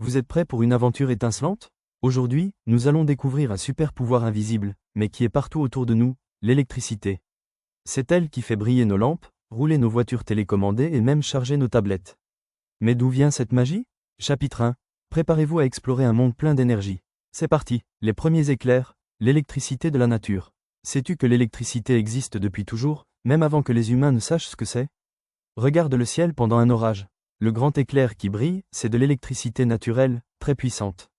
Vous êtes prêts pour une aventure étincelante? Aujourd'hui, nous allons découvrir un super pouvoir invisible, mais qui est partout autour de nous, l'électricité. C'est elle qui fait briller nos lampes, rouler nos voitures télécommandées et même charger nos tablettes. Mais d'où vient cette magie? Chapitre 1. Préparez-vous à explorer un monde plein d'énergie. C'est parti, les premiers éclairs, l'électricité de la nature. Sais-tu que l'électricité existe depuis toujours, même avant que les humains ne sachent ce que c'est? Regarde le ciel pendant un orage. Le grand éclair qui brille, c'est de l'électricité naturelle, très puissante.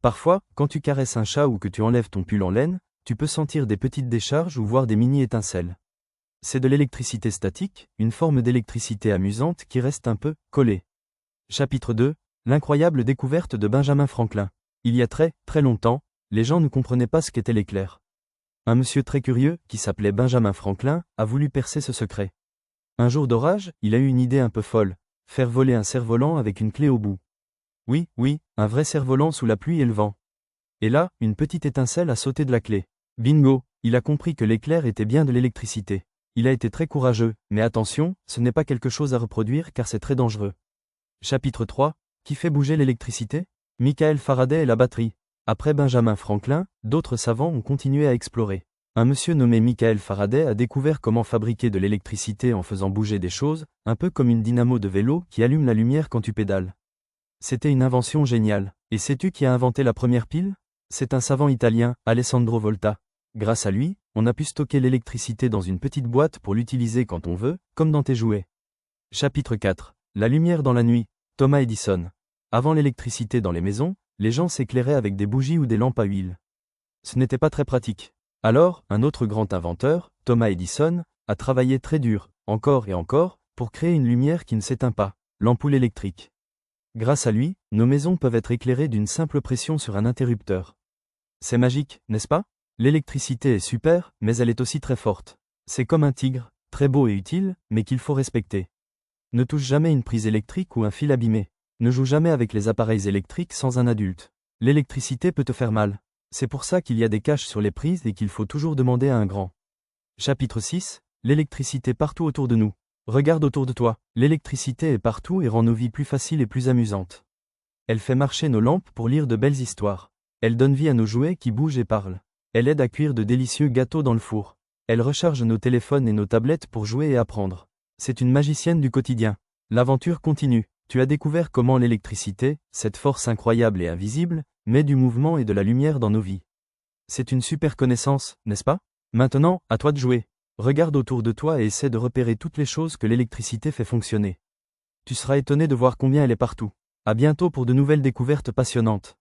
Parfois, quand tu caresses un chat ou que tu enlèves ton pull en laine, tu peux sentir des petites décharges ou voir des mini-étincelles. C'est de l'électricité statique, une forme d'électricité amusante qui reste un peu collée. Chapitre 2. L'incroyable découverte de Benjamin Franklin. Il y a très longtemps, les gens ne comprenaient pas ce qu'était l'éclair. Un monsieur très curieux, qui s'appelait Benjamin Franklin, a voulu percer ce secret. Un jour d'orage, il a eu une idée un peu folle. Faire voler un cerf-volant avec une clé au bout. Oui, un vrai cerf-volant sous la pluie et le vent. Et là, une petite étincelle a sauté de la clé. Bingo, il a compris que l'éclair était bien de l'électricité. Il a été très courageux, mais attention, ce n'est pas quelque chose à reproduire car c'est très dangereux. Chapitre 3. Qui fait bouger l'électricité? Michael Faraday et la batterie. Après Benjamin Franklin, d'autres savants ont continué à explorer. Un monsieur nommé Michael Faraday a découvert comment fabriquer de l'électricité en faisant bouger des choses, un peu comme une dynamo de vélo qui allume la lumière quand tu pédales. C'était une invention géniale. Et sais-tu qui a inventé la première pile? C'est un savant italien, Alessandro Volta. Grâce à lui, on a pu stocker l'électricité dans une petite boîte pour l'utiliser quand on veut, comme dans tes jouets. Chapitre 4. La lumière dans la nuit. Thomas Edison. Avant l'électricité dans les maisons, les gens s'éclairaient avec des bougies ou des lampes à huile. Ce n'était pas très pratique. Alors, un autre grand inventeur, Thomas Edison, a travaillé très dur, encore et encore, pour créer une lumière qui ne s'éteint pas, l'ampoule électrique. Grâce à lui, nos maisons peuvent être éclairées d'une simple pression sur un interrupteur. C'est magique, n'est-ce pas? L'électricité est super, mais elle est aussi très forte. C'est comme un tigre, très beau et utile, mais qu'il faut respecter. Ne touche jamais une prise électrique ou un fil abîmé. Ne joue jamais avec les appareils électriques sans un adulte. L'électricité peut te faire mal. C'est pour ça qu'il y a des caches sur les prises et qu'il faut toujours demander à un grand. Chapitre 6. L'électricité partout autour de nous. Regarde autour de toi. L'électricité est partout et rend nos vies plus faciles et plus amusantes. Elle fait marcher nos lampes pour lire de belles histoires. Elle donne vie à nos jouets qui bougent et parlent. Elle aide à cuire de délicieux gâteaux dans le four. Elle recharge nos téléphones et nos tablettes pour jouer et apprendre. C'est une magicienne du quotidien. L'aventure continue. Tu as découvert comment l'électricité, cette force incroyable et invisible, met du mouvement et de la lumière dans nos vies. C'est une super connaissance, n'est-ce pas? Maintenant, à toi de jouer. Regarde autour de toi et essaie de repérer toutes les choses que l'électricité fait fonctionner. Tu seras étonné de voir combien elle est partout. À bientôt pour de nouvelles découvertes passionnantes.